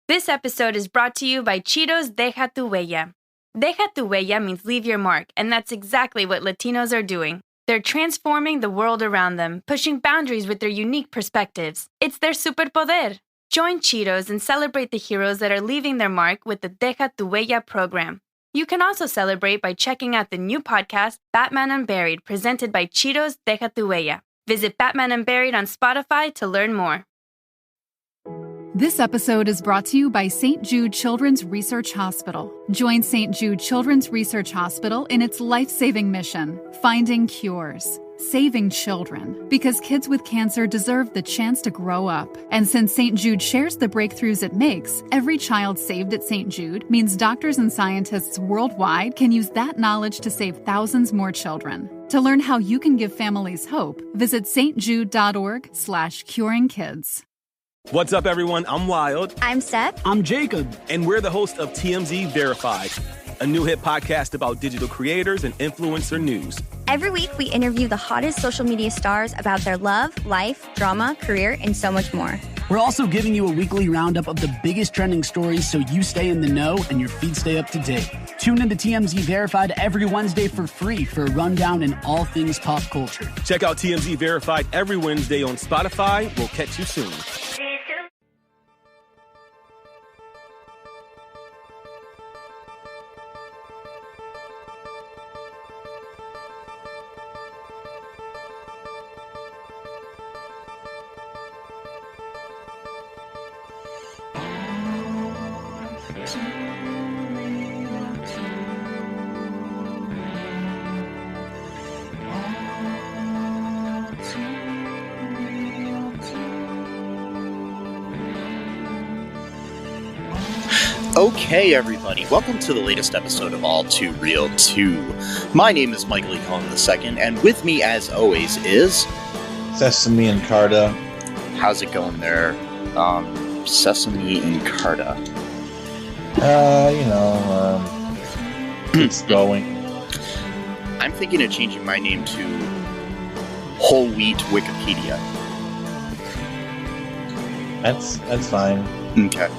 This episode is brought to you by Cheetos Deja Tu Huella. Deja Tu Huella means leave your mark, and that's exactly what Latinos are doing. They're transforming the world around them, pushing boundaries with their unique perspectives. It's their superpoder. Join Cheetos and celebrate the heroes that are leaving their mark with the Deja Tu Huella program. You can also celebrate by checking out the new podcast, Batman Unburied, presented by Cheetos Deja Tu Huella. Visit Batman Unburied on Spotify to learn more. This episode is brought to you by St. Jude Children's Research Hospital. Join St. Jude Children's Research Hospital in its life-saving mission, finding cures, saving children. Because kids with cancer deserve the chance to grow up. And since St. Jude shares the breakthroughs it makes, every child saved at St. Jude means doctors and scientists worldwide can use that knowledge to save thousands more children. To learn how you can give families hope, visit stjude.org/curingkids. What's up, everyone? I'm Wild. I'm Steph. I'm Jacob. And we're the host of TMZ Verified, a new hit podcast about digital creators and influencer news. Every week, we interview the hottest social media stars about their love, life, drama, career, and so much more. We're also giving you a weekly roundup of the biggest trending stories so you stay in the know and your feed stay up to date. Tune into TMZ Verified every Wednesday for free for a rundown in all things pop culture. Check out TMZ Verified every Wednesday on Spotify. We'll catch you soon. Okay, everybody, welcome to the latest episode of All Too Real 2. My name is Michael E. Cullen II, and with me, as always, is... Sesame and Carta. How's it going there, Sesame and Carta? It's going. I'm thinking of changing my name to Whole Wheat Wikipedia. That's fine. Okay.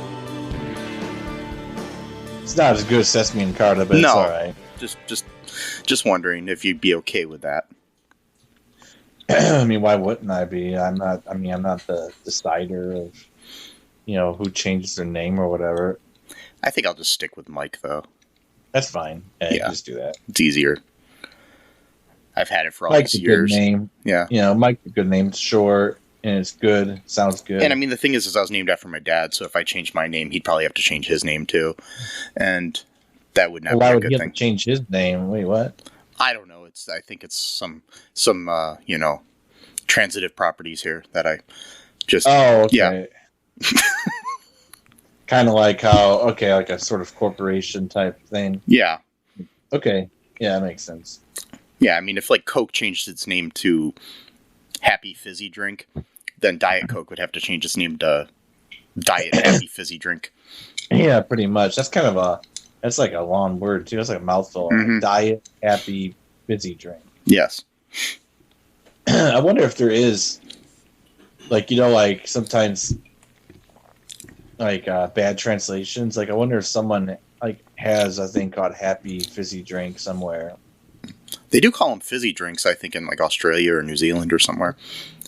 It's not as good as Sesame and Carta, but it's alright. Just wondering if you'd be okay with that. I mean, why wouldn't I be? I'm not the decider of, who changes their name or whatever. I think I'll just stick with Mike, though. That's fine. Yeah. Just do that. It's easier. I've had it for all Mike's these years. Good name. Yeah. Mike's a good name. It's short, and it's good. Sounds good. And I mean, the thing is I was named after my dad, so if I changed my name, he'd probably have to change his name, too. And that would not be a good thing. Why would he have to change his name? Wait, what? I don't know. I think it's some transitive properties here that I just... Oh, okay. Yeah. Kind of like how, like a sort of corporation type thing. Yeah. Okay. Yeah, that makes sense. Yeah, I mean, if like Coke changed its name to Happy Fizzy Drink, then Diet Coke would have to change its name to Diet Happy Fizzy Drink. Yeah, pretty much. That's kind of that's like a long word too. That's like a mouthful. Mm-hmm. Diet Happy Fizzy Drink. Yes. I wonder if there is, like sometimes, bad translations. Like, I wonder if someone has a thing called Happy Fizzy Drink somewhere. They do call them fizzy drinks, I think, in like Australia or New Zealand or somewhere.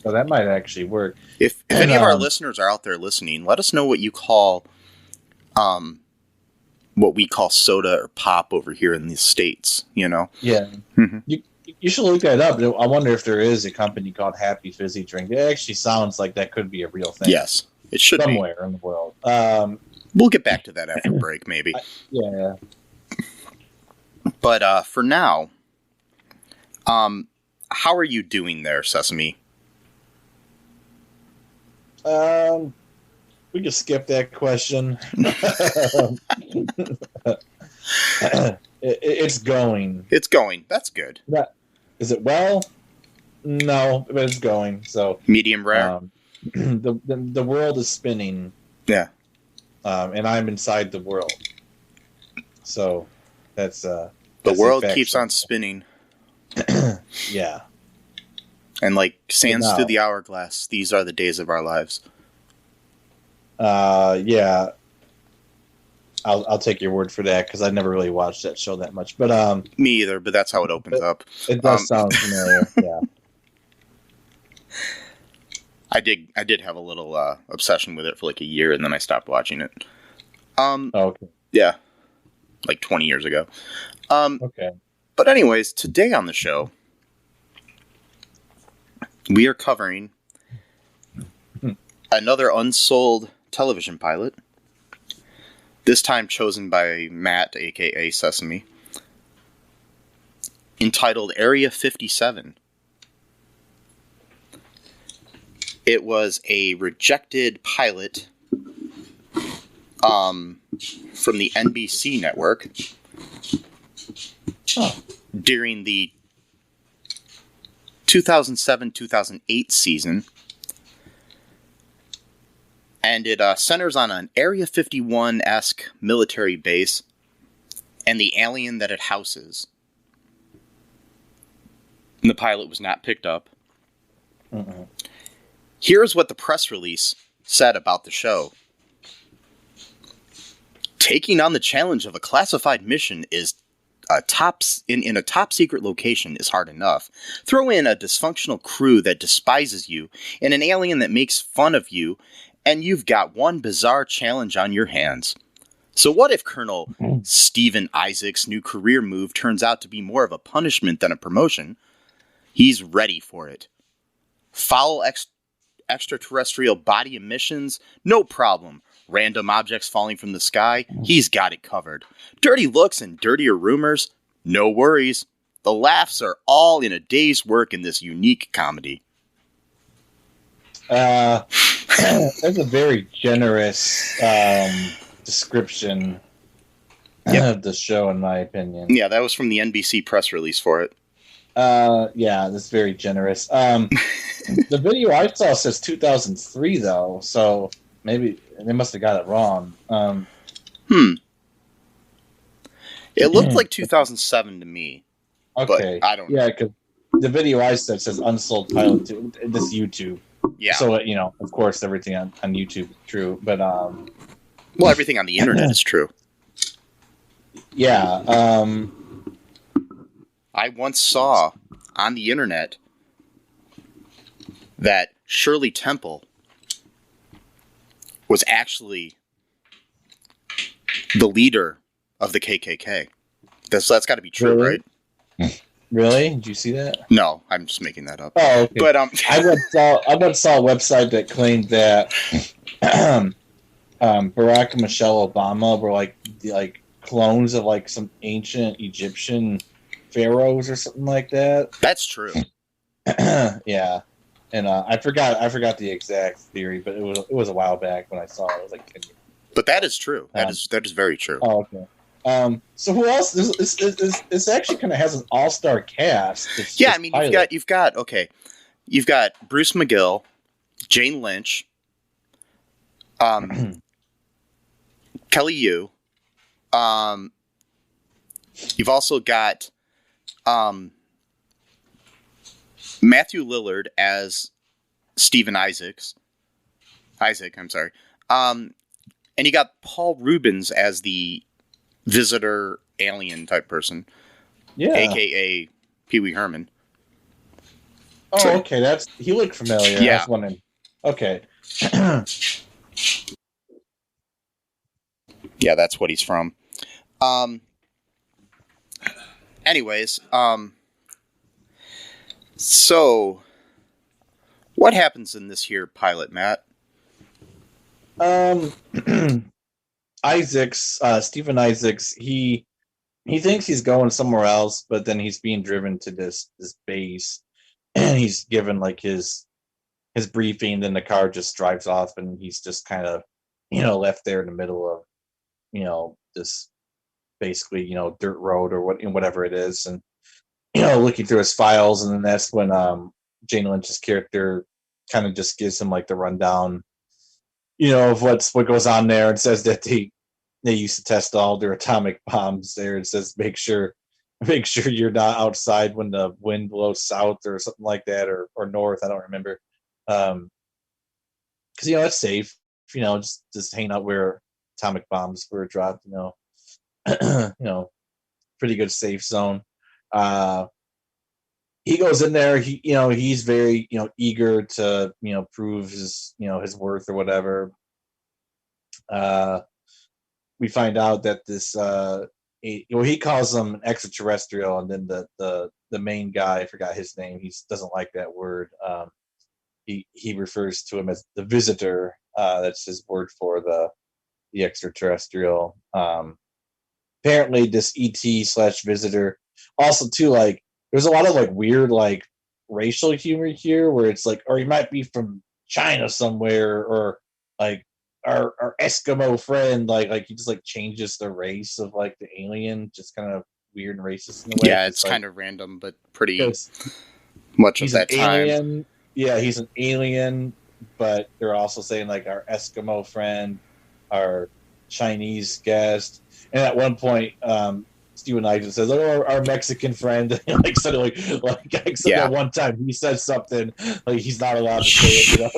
So that might actually work. If any of our listeners are out there listening, let us know what you call, what we call soda or pop over here in the States. Yeah. Mm-hmm. You should look that up. I wonder if there is a company called Happy Fizzy Drink. It actually sounds like that could be a real thing. Yes, it should be. Somewhere in the world. We'll get back to that after break, maybe. Yeah. But for now, how are you doing there, Sesame? We can skip that question. It's going. It's going. That's good. Is it well? No, but it's going. So medium rare. The world is spinning. Yeah. And I'm inside the world. So that's the world keeps on spinning. Yeah. And like sands through the hourglass, these are the days of our lives. Yeah. I'll take your word for that because I never really watched that show that much. But Me either, but that's how it opens up. it does sound familiar. Yeah. I did have a little obsession with it for like a year, and then I stopped watching it. Okay. Yeah, like 20 years ago. Okay. But anyways, today on the show, we are covering another unsold television pilot. This time chosen by Matt, aka Sesame, entitled Area 57. It was a rejected pilot from the NBC network during the 2007-2008 season. And it centers on an Area 51-esque military base and the alien that it houses. And the pilot was not picked up. Mm-mm. Here's what the press release said about the show. Taking on the challenge of a classified mission is in a top secret location is hard enough. Throw in a dysfunctional crew that despises you and an alien that makes fun of you, and you've got one bizarre challenge on your hands. So what if Colonel Stephen Isaac's new career move turns out to be more of a punishment than a promotion? He's ready for it. Foul extraterrestrial body emissions? No problem. Random objects falling from the sky? He's got it covered. Dirty looks and dirtier rumors? No worries. The laughs are all in a day's work in this unique comedy. That's a very generous description of the show, in my opinion. Yeah, that was from the NBC press release for it. Yeah, that's very generous. The video I saw says 2003, though, so maybe they must have got it wrong. It looked like 2007 to me. Okay, but I don't know. Yeah, because the video I said says unsold pilot to this YouTube. Yeah. So of course, everything on YouTube is true, but well, everything on the internet is true. Yeah. I once saw on the internet that Shirley Temple was actually the leader of the KKK. That's got to be true, Really? right? Really? Did you see that? No, I'm just making that up. Oh, okay. But I once saw a website that claimed that Barack and Michelle Obama were like clones of like some ancient Egyptian pharaohs or something like that. That's true. Yeah, and I forgot the exact theory, but it was a while back when I saw it. It was like 10 years. But that is true. That is very true. Oh, okay. So who else? This actually kind of has an all-star cast. Yeah, I mean you've got Bruce McGill, Jane Lynch, Kelly Yu. You've also got Matthew Lillard as Stephen Isaac. I'm sorry. And you got Paul Reubens as the visitor alien type person. Yeah. AKA Pee Wee Herman. Oh, So- okay. He looked familiar. Yeah. I was wondering. Okay. Yeah, that's what he's from. Anyways, so what happens in this here pilot, Matt? Stephen Isaacs, he thinks he's going somewhere else, but then he's being driven to this base, and he's given like his briefing. Then the car just drives off, and he's just kind of left there in the middle of this basically dirt road or whatever it is, and looking through his files, and then that's when Jane Lynch's character kind of just gives him like the rundown of what goes on there, and says that they used to test all their atomic bombs there. It says make sure you're not outside when the wind blows south or something like that, or north. I don't remember. Because it's safe, just hang out where atomic bombs were dropped, pretty good safe zone. He goes in there, he's very, eager to, prove his worth or whatever. We find out that this, he calls them an extraterrestrial, and then the main guy, I forgot his name, he doesn't like that word. He refers to him as the visitor. That's his word for the extraterrestrial. Apparently this ET/visitor also too, like, there's a lot of like weird like racial humor here, where it's like, or he might be from China somewhere, or like our Eskimo friend, like he just like changes the race of like the alien, just kind of weird and racist in a way. Yeah, it's like, kind of random, but pretty much of that time. Alien. Yeah, he's an alien, but they're also saying like our Eskimo friend, our Chinese guest, and at one point, Steven Knight says, "Oh, our Mexican friend," like suddenly, that one time he says something like he's not allowed to say it,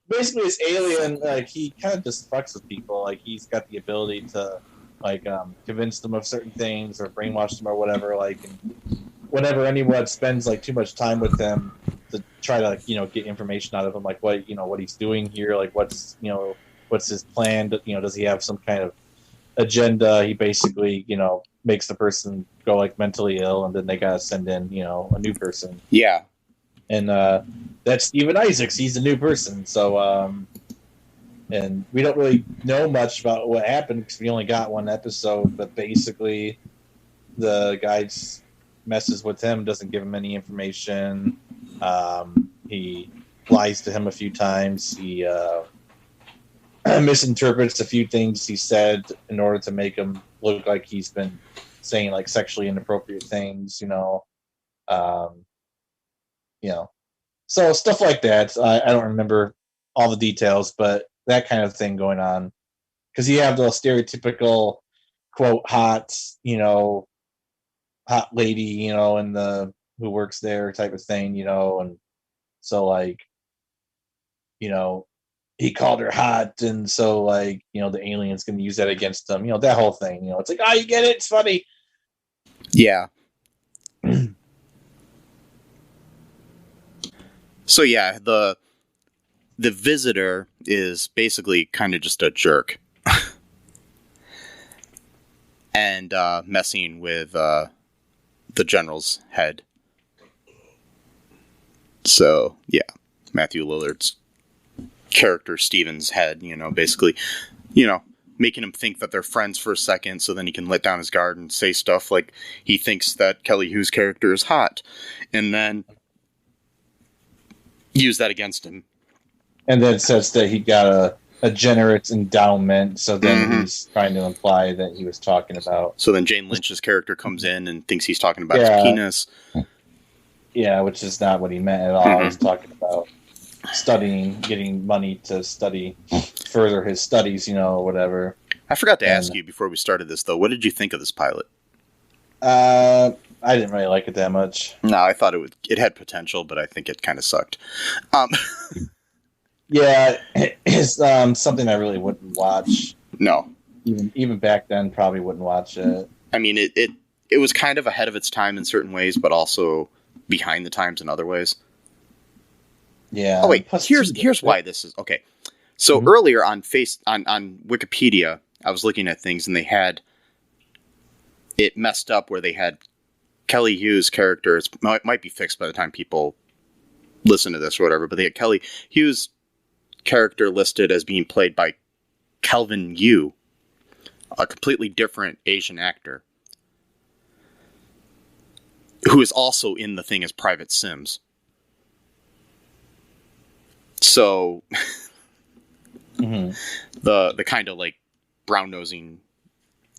basically, this alien, like, he kind of just fucks with people. Like, he's got the ability to like convince them of certain things or brainwash them or whatever. Like, and whenever anyone spends like too much time with him to try to get information out of him, like what he's doing here, like what's his plan? Does he have some kind of agenda? He basically makes the person go like mentally ill, and then they gotta send in a new person. Yeah, and that's Steven Isaacs. He's a new person, so and we don't really know much about what happened because we only got one episode. But basically, the guy messes with him, doesn't give him any information. He lies to him a few times. He misinterprets a few things he said in order to make him look like he's been saying like sexually inappropriate things, so stuff like that. I don't remember all the details, but that kind of thing going on, because you have the stereotypical quote hot lady, in the who works there type of thing, and so like, he called her hot, and so like, the alien's gonna use that against them, that whole thing, it's like, oh, you get it, it's funny. Yeah. So yeah, the visitor is basically kind of just a jerk. And messing with the general's head. So yeah, Matthew Lillard's character, Steven's head, basically, making him think that they're friends for a second, so then he can let down his guard and say stuff like he thinks that Kelly Hu's character is hot, and then use that against him. And then says that he got a generous endowment, so then he's trying to imply that he was talking about... So then Jane Lynch's character comes in and thinks he's talking about his penis. Yeah, which is not what he meant at all. He's talking about studying, getting money to study, further his studies, whatever. I forgot to ask you before we started this, though. What did you think of this pilot? I didn't really like it that much. No, I thought it had potential, but I think it kind of sucked. Yeah, it's something I really wouldn't watch. No. Even back then, probably wouldn't watch it. I mean, it was kind of ahead of its time in certain ways, but also behind the times in other ways. Yeah. Oh wait, here's why this is okay. So earlier on Wikipedia, I was looking at things and they had it messed up where they had Kelly Hu's character. It might be fixed by the time people listen to this or whatever, but they had Kelly Hu's character listed as being played by Kelvin Yu, a completely different Asian actor, who is also in the thing as Private Sims. So, the kind of like brown nosing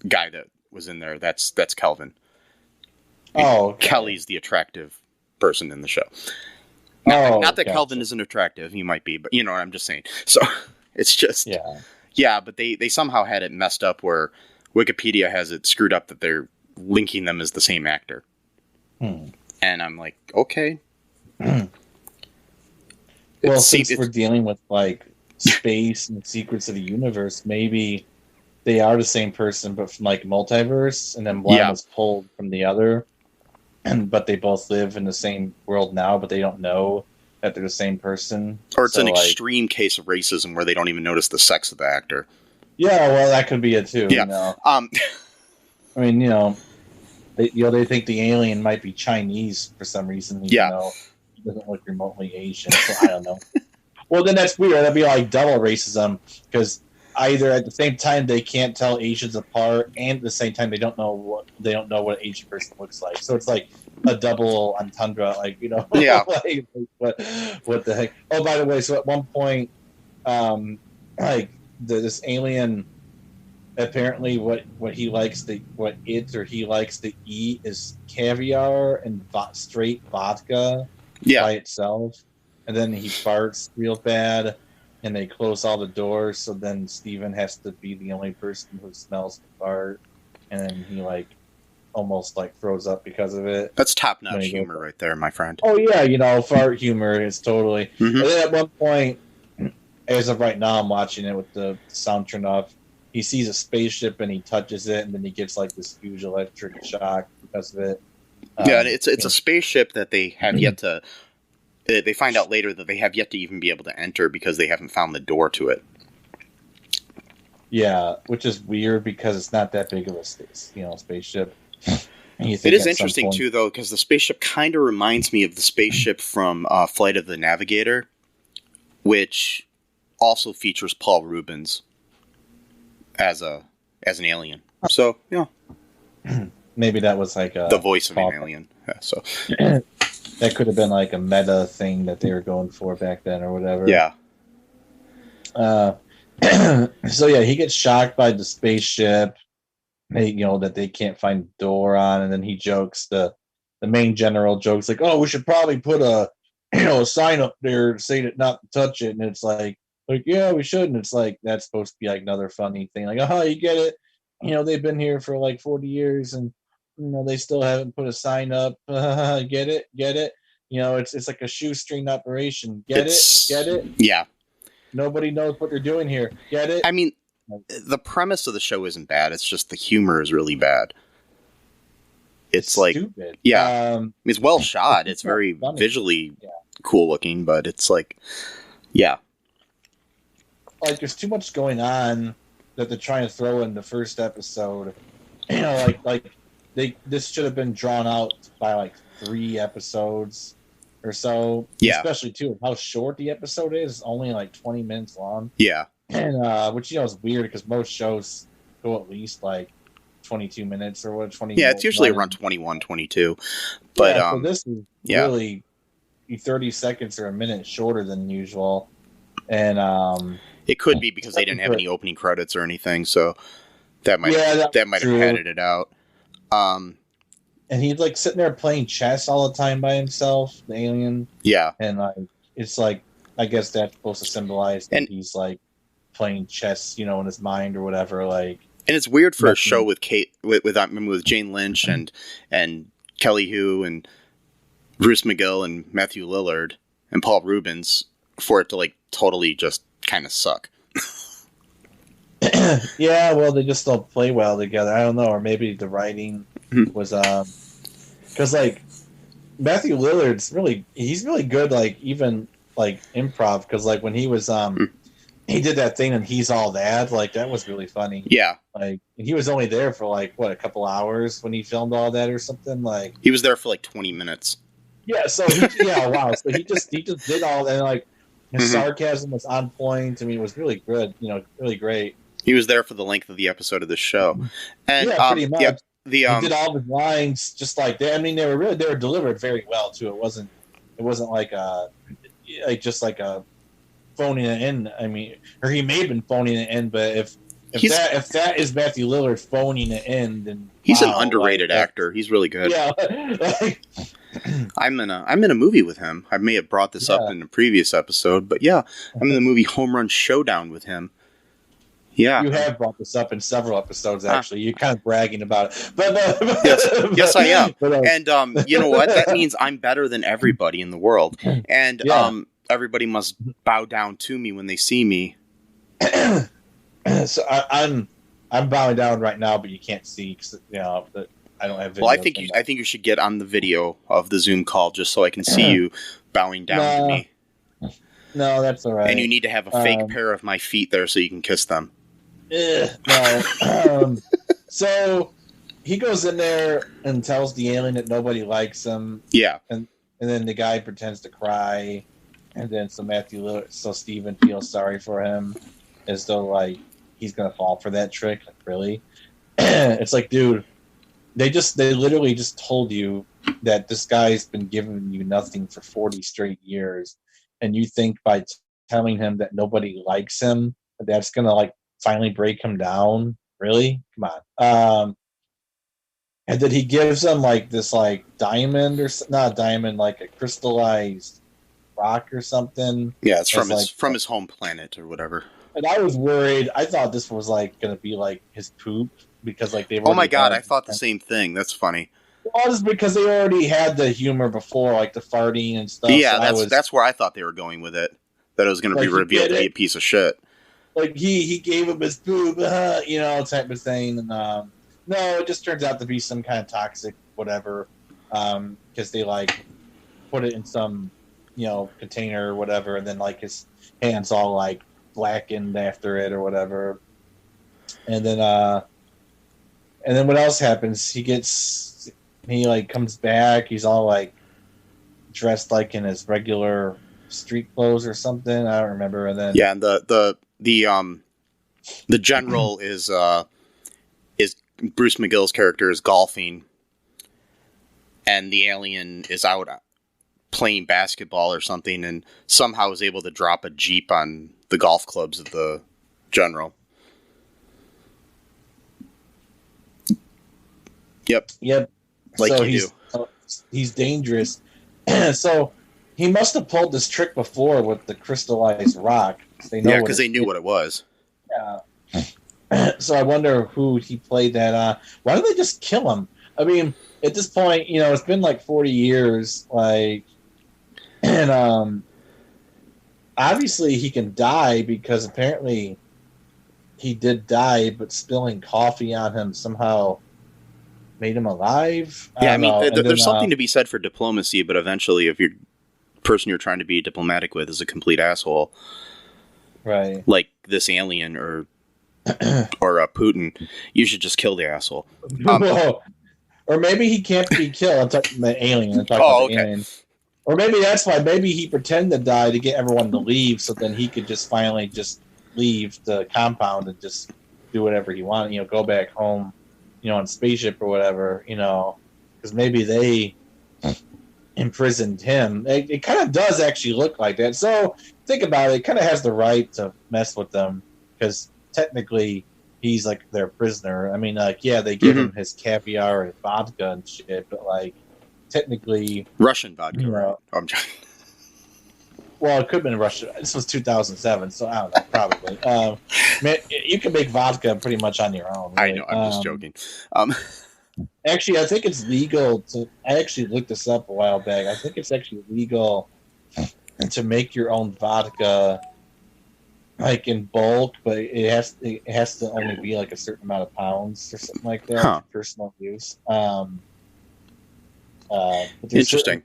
guy that was in there, that's Kelvin. Oh, okay. Kelly's the attractive person in the show. Not that Kelvin isn't attractive, he might be, but you know what I'm just saying. So it's just yeah, but they somehow had it messed up where Wikipedia has it screwed up that they're linking them as the same actor. And I'm like, okay. Well, since we're dealing with like space and the secrets of the universe, maybe they are the same person, but from like multiverse, and then one was pulled from the other, but they both live in the same world now, but they don't know that they're the same person. Or it's an extreme case of racism where they don't even notice the sex of the actor. Yeah, well, that could be it too. Yeah. You know? I mean, they think the alien might be Chinese for some reason. Even though he doesn't look remotely Asian, so I don't know. Well, then that's weird. That'd be like double racism, because either at the same time they can't tell Asians apart, and at the same time they don't know what an Asian person looks like. So it's like a double entendre, like, you know. Yeah. Like, what the heck? Oh, by the way, so at one point, this alien, apparently what he likes to eat is caviar and straight vodka by itself, and then he farts real bad, and they close all the doors, so then Steven has to be the only person who smells the fart, and then he like almost like throws up because of it. That's top-notch humor right there, my friend. Oh yeah, fart humor is totally. Mm-hmm. And then at one point, as of right now, I'm watching it with the sound turned off. He sees a spaceship and he touches it, and then he gets like this huge electric shock because of it. It's a spaceship that they have yet to. They find out later that they have yet to even be able to enter because they haven't found the door to it. Yeah, which is weird because it's not that big of a spaceship. It is interesting too, though, because the spaceship kind of reminds me of the spaceship from Flight of the Navigator, which also features Paul Reubens as an alien. So yeah, maybe that was like the voice of an alien. Yeah, so that could have been like a meta thing that they were going for back then, or whatever. Yeah. So yeah, he gets shocked by the spaceship. That they can't find the door on, and then he jokes. The main general jokes like, "Oh, we should probably put a sign up there to say that not to touch it." And it's like yeah, we should. And it's like that's supposed to be like another funny thing. Like, oh, you get it? They've been here for like 40 years, and they still haven't put a sign up. Get it? It's like a shoestring operation. Get it? Yeah. Nobody knows what they're doing here. Get it? I mean, the premise of the show isn't bad. It's just the humor is really bad. It's like, stupid. Yeah, it's well shot. It's very funny. Visually cool looking, but it's like, yeah. Like, there's too much going on that they're trying to throw in the first episode. This should have been drawn out by like 3 episodes or so. Yeah. Especially too how short the episode is, only like 20 minutes long. Yeah. And which is weird because most shows go at least like 22 minutes or what 20. Yeah, it's usually around 21, 22. But so this is really 30 seconds or a minute shorter than usual. And it could be because they didn't have any opening credits or anything, so that might have padded it out. And he's like sitting there playing chess all the time by himself, the alien. Yeah. And it's like, I guess that's supposed to symbolize that he's like playing chess, in his mind or whatever. Like, and it's weird for a show with with Jane Lynch and Kelly Hu and Bruce McGill and Matthew Lillard and Paul Reubens for it to like totally just kind of suck. Yeah, well, they just don't play well together. I don't know, or maybe the writing was because like Matthew Lillard's he's really good, like even like improv, because like when he was he did that thing and He's All That, like that was really funny. Yeah, like he was only there for like a couple hours when he filmed all that or something. Like he was there for like 20 minutes. Yeah, so wow. So he just did all that, and like his sarcasm was on point. I mean, it was really good, really great. He was there for the length of the episode of the show, and pretty much. Yeah, he did all the lines just like that. I mean, they were delivered very well too. It wasn't like just like a phoning it in. I mean, or he may have been phoning it in, but if that is Matthew Lillard phoning it in, then he's an underrated actor. He's really good. Yeah. I'm in a movie with him. I may have brought this up in a previous episode, but yeah, I'm in the movie Home Run Showdown with him. Yeah, you have brought this up in several episodes. Actually, you're kind of bragging about it, but yes, I am. And you know what? That means I'm better than everybody in the world. And everybody must bow down to me when they see me. So I'm bowing down right now, but you can't see because I don't have video. Well, I think you should get on the video of the Zoom call just so I can see you bowing down to me. No, that's all right. And you need to have a fake pair of my feet there so you can kiss them. No. So he goes in there and tells the alien that nobody likes him. Yeah. And then the guy pretends to cry. And then so Steven feels sorry for him as though like he's going to fall for that trick. Like, really? It's like, dude, they literally just told you that this guy's been giving you nothing for 40 straight years. And you think by telling him that nobody likes him, that's going to like finally break him down? Really? Come on. And then he gives him like this like diamond or not a diamond, like a crystallized rock or something. Yeah, it's from his home planet or whatever. And I was worried. I thought this was like going to be like his poop because like they. Oh my god! I thought the same thing. That's funny. Well, it's because they already had the humor before, like the farting and stuff. Yeah, so that's where I thought they were going with it. That it was going to be revealed to be a piece of shit. Like he gave him his poop, type of thing. And no, it just turns out to be some kind of toxic whatever, because they like put it in some container or whatever, and then like his hands all like blackened after it or whatever. And then what else happens? He like comes back. He's all like dressed like in his regular street clothes or something. I don't remember. And then and the general is Bruce McGill's character is golfing, and the alien is out playing basketball or something, and somehow is able to drop a jeep on the golf clubs of the general. Yep. Like so you do. He's dangerous. So he must have pulled this trick before with the crystallized rock. Because they knew what it was. Yeah. So I wonder who he played that on. Why don't they just kill him? I mean, at this point, it's been like 40 years. Like, and obviously he can die because apparently he did die, but spilling coffee on him somehow made him alive. Yeah, I mean, there's something to be said for diplomacy, but eventually, if your person you're trying to be diplomatic with is a complete asshole, right? Like this alien or Putin, you should just kill the asshole. Or maybe he can't be killed. I'm talking about the alien. The alien. Or maybe that's why. Maybe he pretended to die to get everyone to leave, so then he could just finally just leave the compound and just do whatever he wanted. Go back home. On spaceship or whatever, because maybe they imprisoned him. It kind of does actually look like that. So think about it. It kind of has the right to mess with them because technically he's like their prisoner. I mean, like, yeah, they give him his caviar and vodka and shit, but like technically Russian vodka, right? Oh, I'm joking. Well, it could have been Russia. This was 2007, so I don't know, probably. Man, you can make vodka pretty much on your own. Really. I know, I'm just joking. Actually, I think it's legal to... I actually looked this up a while back. I think it's actually legal to make your own vodka, like in bulk, but it has to only be like a certain amount of pounds or something like that for personal use. Interesting.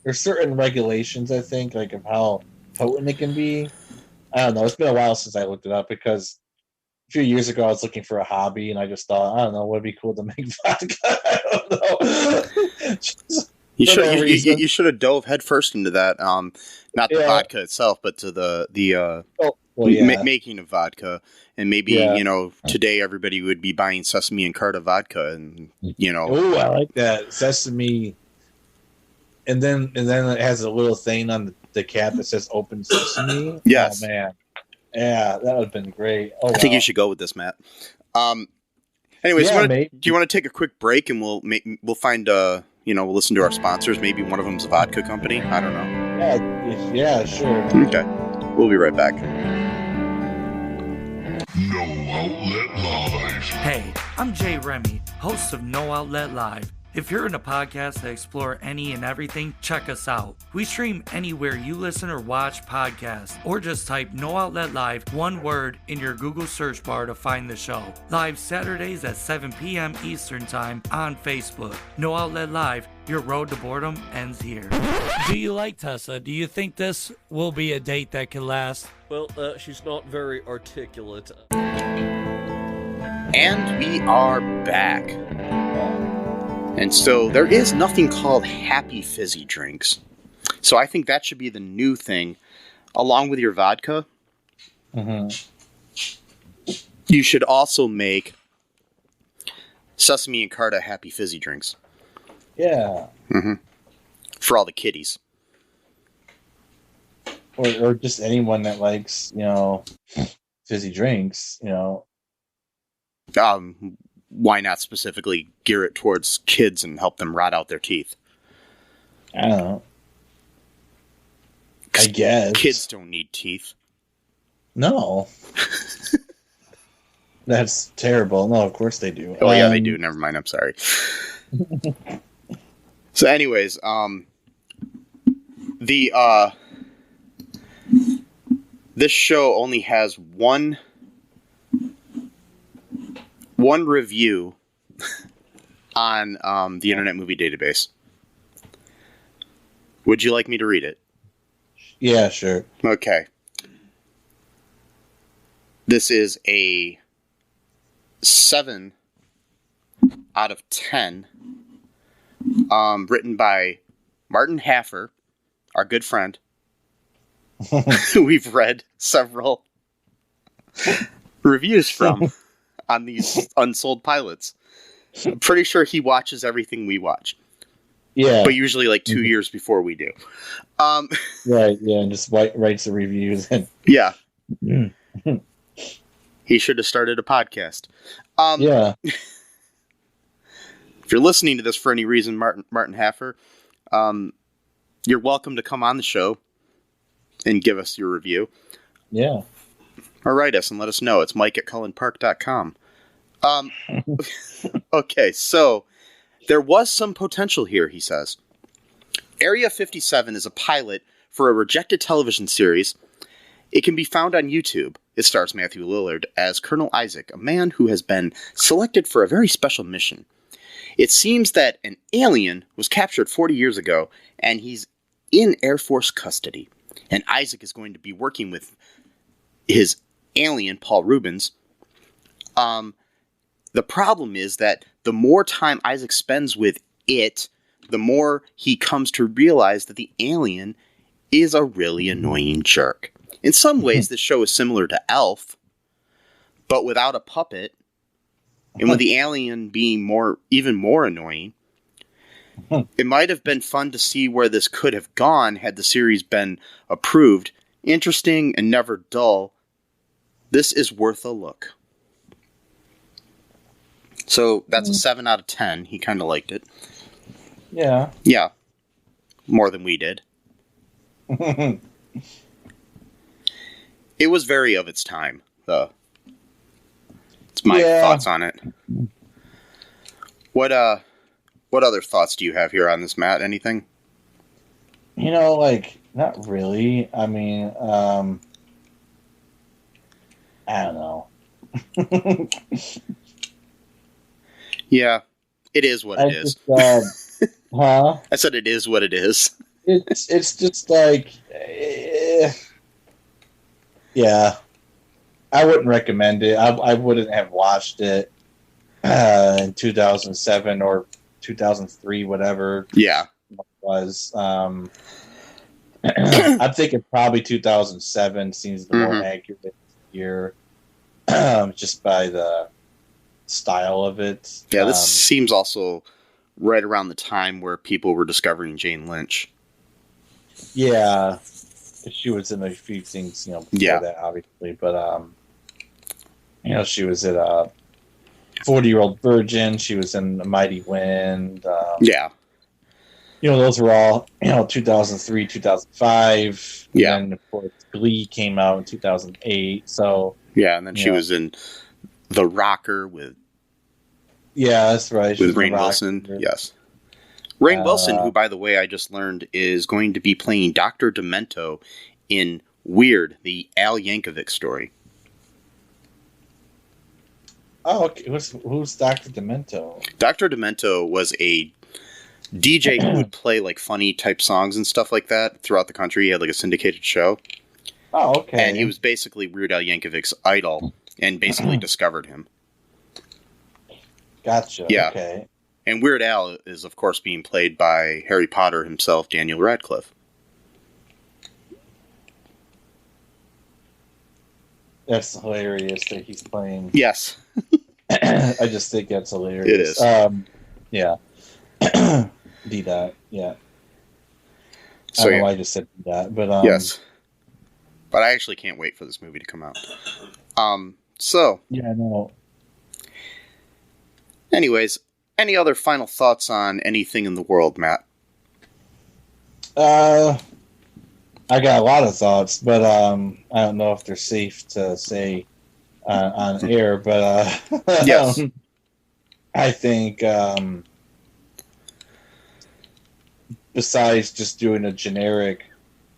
There's certain regulations, I think, like of how potent it can be. I don't know. It's been a while since I looked it up because a few years ago I was looking for a hobby and I just thought, I don't know, would it be cool to make vodka? I don't know. You should have dove headfirst into that. Not the vodka itself, but to the making of vodka. And maybe today everybody would be buying Sesame and Carta vodka, and Oh, I like that sesame. And then it has a little thing on the cap that says "Open Sesame." Yes. Oh man, yeah, that would have been great. Oh, I think you should go with this, Matt. Anyways, do you want to take a quick break and we'll find we'll listen to our sponsors. Maybe one of them's a vodka company. I don't know. Yeah, sure. Okay, we'll be right back. No Outlet Live. Hey, I'm Jay Remy, host of No Outlet Live. If you're in a podcast that explore any and everything, check us out. We stream anywhere you listen or watch podcasts, or just type No Outlet Live, one word, in your Google search bar to find the show. Live Saturdays at 7 p.m. Eastern Time on Facebook. No Outlet Live, your road to boredom ends here. Do you like Tessa? Do you think this will be a date that can last? Well, she's not very articulate. And we are back. And so there is nothing called happy fizzy drinks. So I think that should be the new thing. Along with your vodka, you should also make sesame and carta happy fizzy drinks. Yeah. For all the kiddies. Or just anyone that likes, fizzy drinks, Why not specifically gear it towards kids and help them rot out their teeth? I don't know. I guess. Kids don't need teeth. No. That's terrible. No, of course they do. Oh, yeah, they do. Never mind. I'm sorry. So anyways, this show only has one review on the Internet Movie Database. Would you like me to read it? Yeah, sure. Okay. This is a 7 out of 10, written by Martin Haffer, our good friend. We've read several reviews from on these unsold pilots. I'm pretty sure he watches everything we watch. Yeah. But usually like 2 years before we do. Right, yeah, and just writes the reviews. Yeah. He should have started a podcast. Yeah. If you're listening to this for any reason, Martin Haffer, you're welcome to come on the show and give us your review. Yeah. Or write us and let us know. It's mike@cullenpark.com. Okay, so there was some potential here, he says. Area 57 is a pilot for a rejected television series. It can be found on YouTube. It stars Matthew Lillard as Colonel Isaac, a man who has been selected for a very special mission. It seems that an alien was captured 40 years ago, and he's in Air Force custody. And Isaac is going to be working with his alien, Paul Reubens. The problem is that the more time Isaac spends with it, the more he comes to realize that the alien is a really annoying jerk. In some ways, this show is similar to Elf, but without a puppet, and with the alien being even more annoying. It might have been fun to see where this could have gone had the series been approved. Interesting and never dull. This is worth a look. So that's a 7 out of 10. He kind of liked it. Yeah. Yeah. More than we did. It was very of its time, though. It's my thoughts on it. What other thoughts do you have here on this, Matt? Anything? Not really. I mean, I don't know. Yeah, it is what it is. Huh? I said it is what it is. It's just like, yeah. I wouldn't recommend it. I wouldn't have watched it in 2007 or 2003, whatever. Yeah, it was. I'm thinking probably 2007 seems the more accurate year, just by the style of it. Yeah, this seems also right around the time where people were discovering Jane Lynch. Yeah, she was in a few things, before that, obviously, but she was at 40-Year-Old Virgin. She was in A Mighty Wind. Yeah. Those were all, 2003, 2005. Yeah. And, of course, Glee came out in 2008. So. Yeah, and then she was in The Rocker with. Yeah, that's right. With Rainn Wilson. Yes. Rainn Wilson, who, by the way, I just learned is going to be playing Dr. Demento in Weird, the Al Yankovic story. Oh, okay. Who's Dr. Demento? Dr. Demento was a DJ who would play like funny type songs and stuff like that throughout the country. He had like a syndicated show. Oh, okay. And he was basically Weird Al Yankovic's idol and basically discovered him. Gotcha. Yeah. Okay. And Weird Al is, of course, being played by Harry Potter himself, Daniel Radcliffe. That's hilarious that he's playing. Yes. I just think that's hilarious. It is. Yeah. D-Dot, yeah. So, I don't know why I just said that, but yes. But I actually can't wait for this movie to come out. So. Yeah, no. Anyways, any other final thoughts on anything in the world, Matt? I got a lot of thoughts, but I don't know if they're safe to say on air. But yes, I think besides just doing a generic,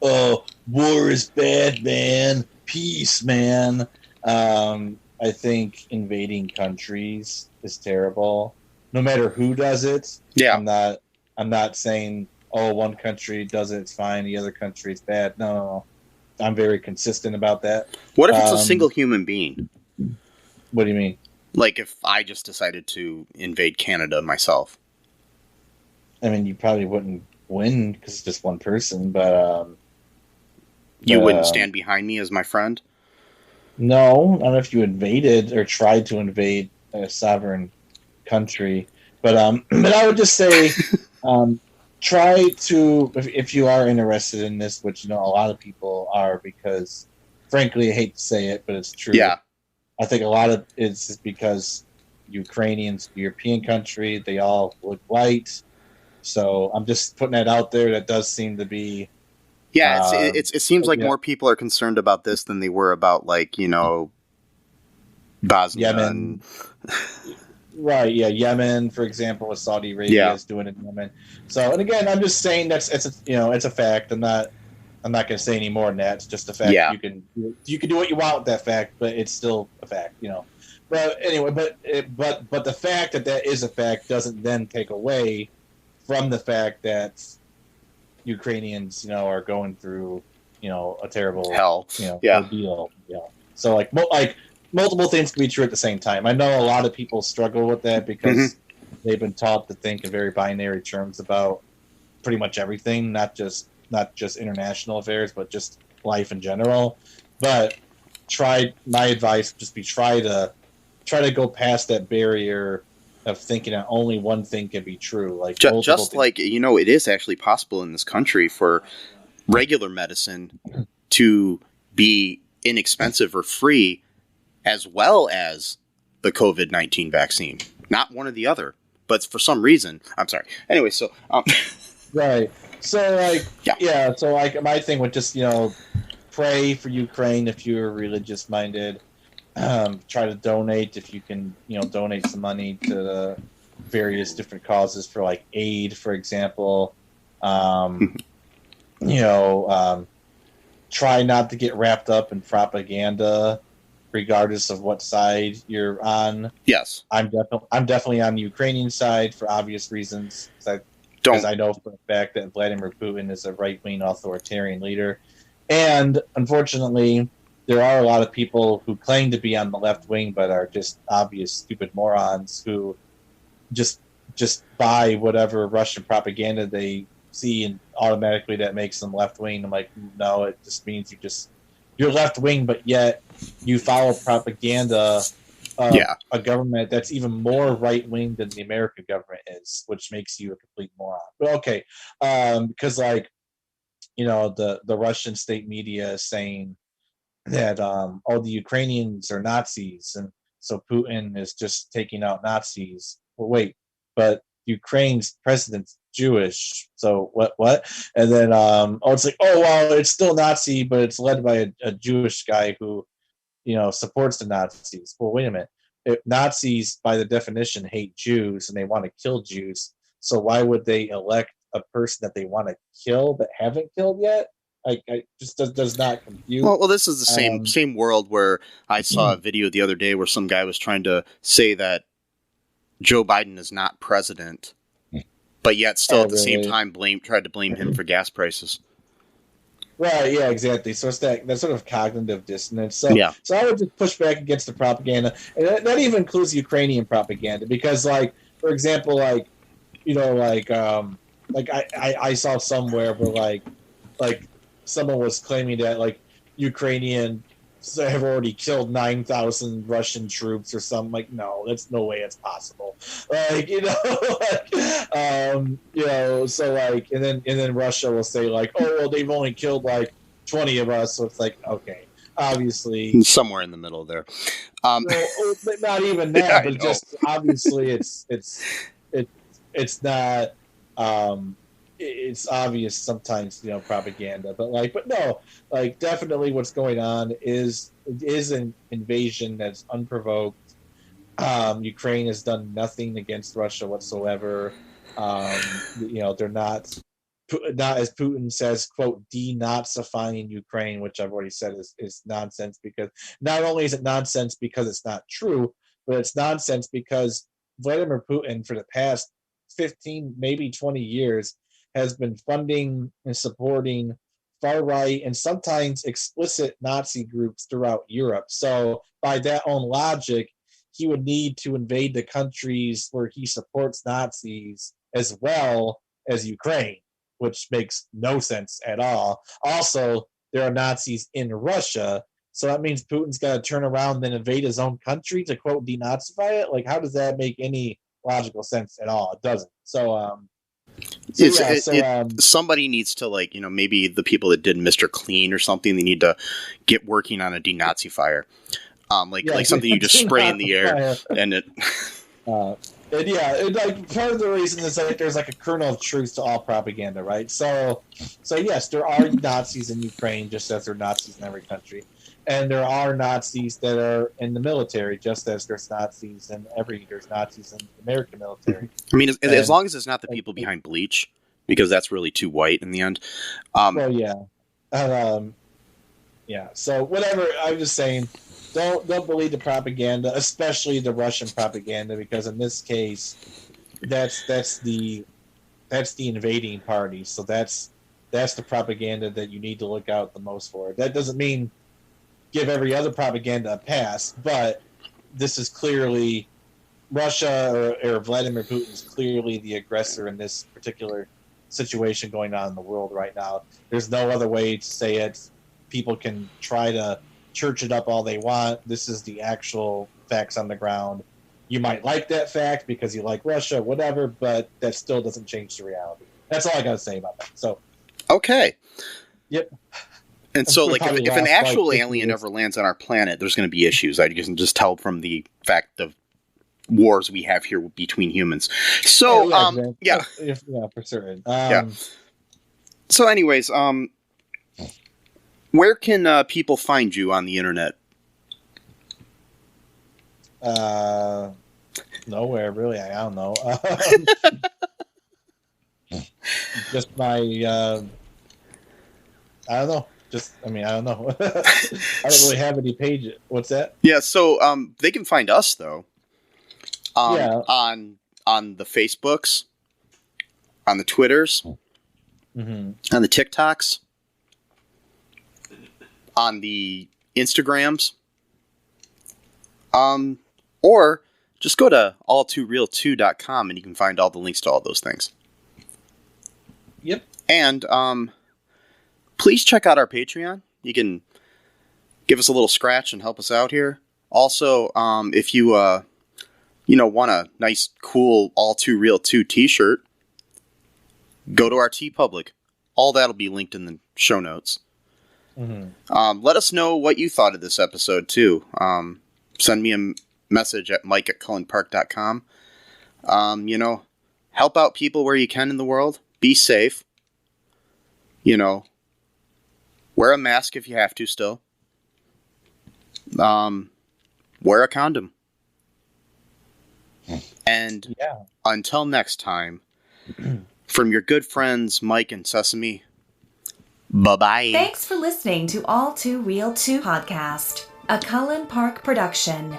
"Oh, war is bad, man. Peace, man." I think invading countries is terrible, no matter who does it. Yeah, I'm not saying, oh, one country does it, it's fine, the other country is bad. No. I'm very consistent about that. What if it's a single human being? What do you mean? Like if I just decided to invade Canada myself? I mean, you probably wouldn't win because it's just one person, but... you wouldn't stand behind me as my friend? No, I don't know if you invaded or tried to invade a sovereign country. But I would just say... try to, if you are interested in this, which a lot of people are, because frankly, I hate to say it, but it's true. Yeah. I think a lot of it's just because Ukrainians, European country, they all look white. So I'm just putting that out there. That does seem to be. Yeah, it seems like more people are concerned about this than they were about, like, Bosnia. Yemen. Right, yeah, Yemen, for example, with Saudi Arabia is doing it in Yemen. So, and again, I'm just saying it's a fact. I'm not going to say any more than that. It's just a fact. Yeah. You can do what you want with that fact, but it's still a fact, But anyway, but the fact that is a fact doesn't then take away from the fact that Ukrainians, are going through, a terrible hell, ordeal. So like multiple things can be true at the same time. I know a lot of people struggle with that because they've been taught to think in very binary terms about pretty much everything, not just international affairs, but just life in general. But my advice would just be try to go past that barrier of thinking that only one thing can be true. Like just like it is actually possible in this country for regular medicine to be inexpensive or free, as well as the COVID-19 vaccine. Not one or the other, but for some reason, I'm sorry. Anyway, so right. So so my thing would just pray for Ukraine if you're religious minded. Try to donate if you can, donate some money to the various different causes for like aid, for example. Try not to get wrapped up in propaganda, regardless of what side you're on. Yes, I'm definitely on the Ukrainian side for obvious reasons. Because I know for a fact that Vladimir Putin is a right-wing authoritarian leader, and unfortunately, there are a lot of people who claim to be on the left wing but are just obvious stupid morons who just buy whatever Russian propaganda they see, and automatically that makes them left wing. I'm like, no, it just means you're left wing, but yet you follow propaganda of a government that's even more right wing than the American government is, which makes you a complete moron. But okay, because the Russian state media is saying that the Ukrainians are Nazis, and so Putin is just taking out Nazis. Well, wait, but Ukraine's president's Jewish, so what? And then it's like, oh well, it's still Nazi, but it's led by a Jewish guy who supports the Nazis. Well, wait a minute. If Nazis, by the definition, hate Jews and they want to kill Jews, So why would they elect a person that they want to kill but haven't killed yet? I just does not compute. Well, this is the same world where I saw a video the other day where some guy was trying to say that Joe Biden is not president, but yet still at the same time tried to blame him for gas prices. Right, yeah, exactly. So it's that sort of cognitive dissonance. So I would just push back against the propaganda, and that even includes Ukrainian propaganda, because, like, for example, like, you know, like I saw somewhere where like someone was claiming that, like, Ukrainian have already killed 9,000 Russian troops or something. Like, no, that's no way it's possible. Like, you know, you know, so like, and then Russia will say, like, oh, well, they've only killed like 20 of us. So it's like, okay, obviously somewhere in the middle there. But not even that, but just obviously it's not. It's obvious sometimes, you know, propaganda, but no, like, definitely what's going on is an invasion that's unprovoked. Ukraine has done nothing against Russia whatsoever. You know, they're not, as Putin says, quote, denazifying Ukraine, which I've already said is nonsense, because not only is it nonsense because it's not true, but it's nonsense because Vladimir Putin for the past 15, maybe 20 years has been funding and supporting far-right and sometimes explicit Nazi groups throughout Europe. So by that own logic, he would need to invade the countries where he supports Nazis as well as Ukraine, which makes no sense at all. Also, there are Nazis in Russia, so that means Putin's got to turn around and invade his own country to, quote, denazify it? Like, how does that make any logical sense at all? It doesn't. Somebody needs to, like, you know, maybe the people that did Mr. Clean or something, they need to get working on a denazifier. Like something you just spray in the air and it. Like, part of the reason is that there's like a kernel of truth to all propaganda, right? So yes, there are Nazis in Ukraine, just as there are Nazis in every country. And there are Nazis that are in the military, just as there's Nazis in the American military. I mean, as long as it's not the people behind Bleach, because that's really too white in the end. Well, yeah. So whatever, I'm just saying, don't believe the propaganda, especially the Russian propaganda, because in this case, that's the invading party. So that's the propaganda that you need to look out the most for. That doesn't mean give every other propaganda a pass, but this is clearly Russia or Vladimir Putin is clearly the aggressor in this particular situation going on in the world right now. There's no other way to say it. People can try to church it up all they want. This is the actual facts on the ground. You might like that fact because you like Russia, whatever, but that still doesn't change the reality. That's all I got to say about that. So, okay. Yep. And so, like, if an actual alien ever lands on our planet, there's going to be issues. I can just tell from the fact of wars we have here between humans. So, yeah, for certain. So, anyways, where can people find you on the internet? Nowhere, really. I don't know. Just my, I don't know. I don't know. I don't really have any pages. What's that? Yeah, so they can find us though. On the Facebooks, on the Twitters, on the TikToks, on the Instagrams, or just go to all2real2.com and you can find all the links to all those things. Yep. And please check out our Patreon. You can give us a little scratch and help us out here. Also, if you want a nice, cool All Too Real 2 t-shirt, go to our TeePublic. All that'll be linked in the show notes. Let us know what you thought of this episode, too. Send me a message at mike@cullenpark.com. Help out people where you can in the world. Be safe. Wear a mask if you have to still. Wear a condom. And until next time, From your good friends, Mike and Sesame, bye-bye. Thanks for listening to All Too Real 2 podcast, a Cullen Park production.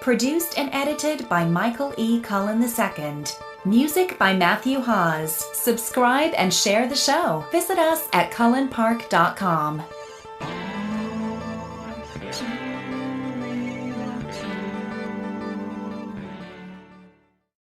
Produced and edited by Michael E. Cullen II. Music by Matthew Hawes. Subscribe and share the show. Visit us at cullenpark.com.